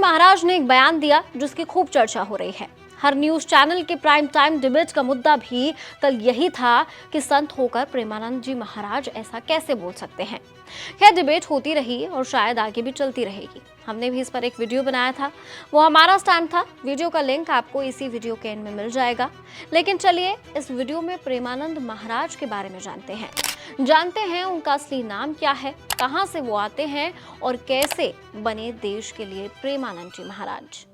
महाराज ने एक बयान दिया जिसकी खूब चर्चा हो रही है। हर न्यूज चैनल के प्राइम टाइम डिबेट का मुद्दा भी कल यही था कि संत होकर प्रेमानंद जी महाराज ऐसा कैसे बोल सकते हैं। यह डिबेट होती रही और शायद आगे भी चलती रहेगी। हमने भी इस पर एक वीडियो बनाया था, वो हमारा स्टैंड था। वीडियो का लिंक आपको इसी वीडियो के एंड में मिल जाएगा। लेकिन चलिए इस वीडियो में प्रेमानंद महाराज के बारे में जानते हैं उनका असली नाम क्या है, कहां से वो आते हैं और कैसे बने देश के लिए प्रेमानंद जी महाराज।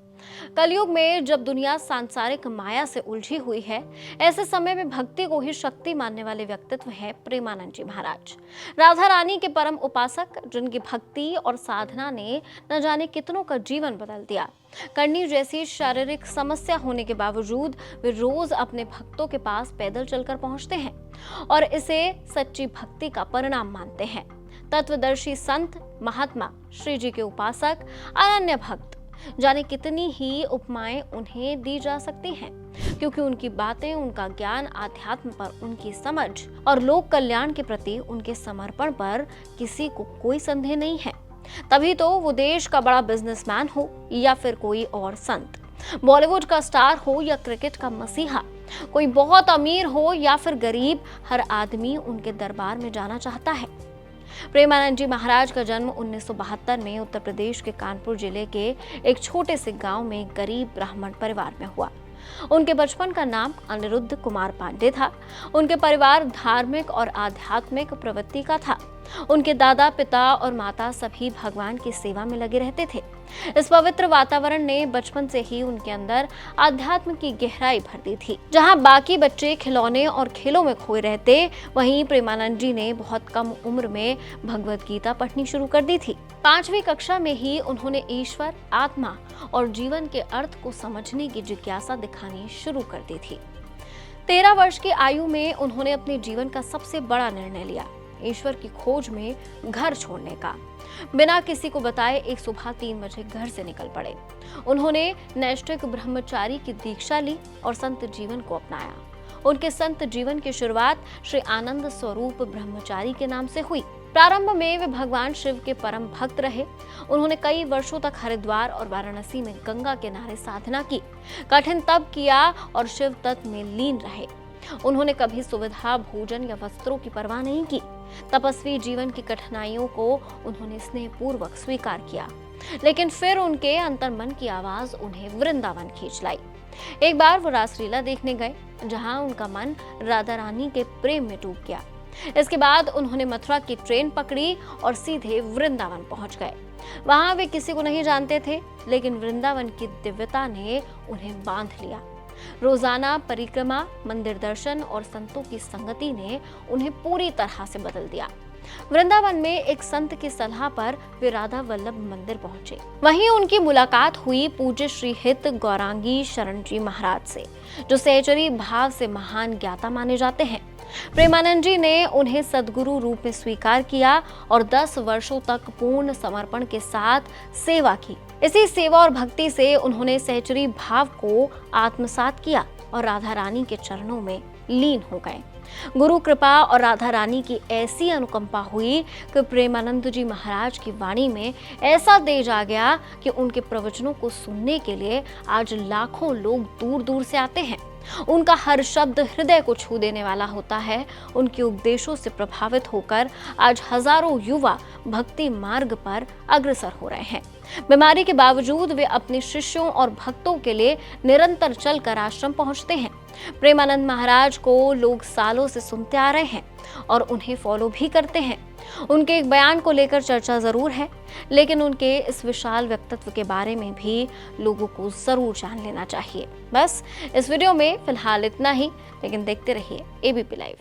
कलयुग में जब दुनिया सांसारिक माया से उलझी हुई है, ऐसे समय में भक्ति को ही शक्ति मानने वाले व्यक्तित्व है प्रेमानंद जी महाराज। राधा रानी के परम उपासक, जिनकी भक्ति और साधना ने न जाने कितनों का जीवन बदल दिया। करनी जैसी शारीरिक समस्या होने के बावजूद वे रोज अपने भक्तों के पास पैदल चलकर पहुंचते हैं और इसे सच्ची भक्ति का परिणाम मानते हैं। तत्वदर्शी संत, महात्मा, श्री जी के उपासक, अनन्य भक्त, जाने कितनी ही उपमाएं उन्हें दी जा सकती हैं, क्योंकि उनकी बातें, उनका ज्ञान, आध्यात्म पर उनकी समझ और लोक कल्याण के प्रति उनके समर्पण पर किसी को कोई संदेह नहीं है। तभी तो वो देश का बड़ा बिजनेसमैन हो या फिर कोई और संत, बॉलीवुड का स्टार हो या क्रिकेट का मसीहा, कोई बहुत अमीर हो या फिर गरीब, हर आदमी उनके दरबार में जाना चाहता है। प्रेमानंद जी महाराज का जन्म 1972 में उत्तर प्रदेश के कानपुर जिले के एक छोटे से गांव में एक गरीब ब्राह्मण परिवार में हुआ। उनके बचपन का नाम अनिरुद्ध कुमार पांडे था। उनके परिवार धार्मिक और आध्यात्मिक प्रवृत्ति का था। उनके दादा, पिता और माता सभी भगवान की सेवा में लगे रहते थे। इस पवित्र वातावरण ने बचपन से ही उनके अंदर आध्यात्म की गहराई भर दी थी। जहां बाकी बच्चे खिलौने और खेलों में खोए रहते, वहीं प्रेमानंद जी ने बहुत कम उम्र में भगवत गीता पढ़नी शुरू कर दी थी। 5वीं कक्षा में ही उन्होंने ईश्वर, आत्मा और जीवन के अर्थ को समझने की जिज्ञासा दिखानी शुरू कर दी थी। 13 वर्ष की आयु में उन्होंने अपने जीवन का सबसे बड़ा निर्णय लिया, ईश्वर की खोज में घर छोड़ने का। बिना किसी को बताए एक सुबह 3 बजे घर से निकल पड़े। उन्होंने नैष्ठिक ब्रह्मचारी की दीक्षा ली और संत जीवन को अपनाया। उनके संत जीवन की शुरुआत श्री आनंद स्वरूप ब्रह्मचारी के नाम से हुई। प्रारंभ में वे भगवान शिव के परम भक्त रहे। उन्होंने कई वर्षों तक हरिद्वार और वाराणसी में गंगा किनारे साधना की, कठिन तप किया और शिव तत्व में लीन रहे। उन्होंने कभी सुविधा, भोजन या वस्त्रों की परवाह नहीं की। तपस्वी जीवन की कठिनाइयों को उन्होंने स्नेहपूर्वक स्वीकार किया। लेकिन फिर उनके अंतर्मन की आवाज उन्हें वृंदावन खींच लाई। एक बार वो रासलीला देखने गए, जहां उनका मन राधा रानी के प्रेम में डूब गया। इसके बाद उन्होंने मथुरा की ट्रेन पकड़ी और सीधे वृंदावन पहुंच गए। वहां वे किसी को नहीं जानते थे, लेकिन वृंदावन की दिव्यता ने उन्हें बांध लिया। रोजाना परिक्रमा, मंदिर दर्शन और संतों की संगति ने उन्हें पूरी तरह से बदल दिया। वृंदावन में एक संत की सलाह पर वे राधा वल्लभ मंदिर पहुंचे। वहीं उनकी मुलाकात हुई पूज्य श्री हित गौरांगी शरण जी महाराज से, जो सहचरी भाव से महान ज्ञाता माने जाते हैं। प्रेमानंद जी ने उन्हें सदगुरु रूप में स्वीकार किया और 10 वर्षों तक पूर्ण समर्पण के साथ सेवा की। इसी सेवा और भक्ति से उन्होंने सहचरी भाव को आत्मसात किया और राधा रानी के चरणों में लीन हो गए। गुरु कृपा और राधा रानी की ऐसी अनुकंपा हुई कि प्रेमानंद जी महाराज की वाणी में ऐसा तेज आ गया कि उनके प्रवचनों को सुनने के लिए आज लाखों लोग दूर दूर से आते हैं। उनका हर शब्द हृदय को छू देने वाला होता है। उनके उपदेशों से प्रभावित होकर आज हजारों युवा भक्ति मार्ग पर अग्रसर हो रहे हैं। बीमारी के बावजूद वे अपने शिष्यों और भक्तों के लिए निरंतर चलकर आश्रम पहुंचते हैं। प्रेमानंद महाराज को लोग सालों से सुनते आ रहे हैं और उन्हें फॉलो भी करते हैं। उनके एक बयान को लेकर चर्चा जरूर है, लेकिन उनके इस विशाल व्यक्तित्व के बारे में भी लोगों को जरूर जान लेना चाहिए। बस इस वीडियो में फिलहाल इतना ही, लेकिन देखते रहिए एबीपी लाइव।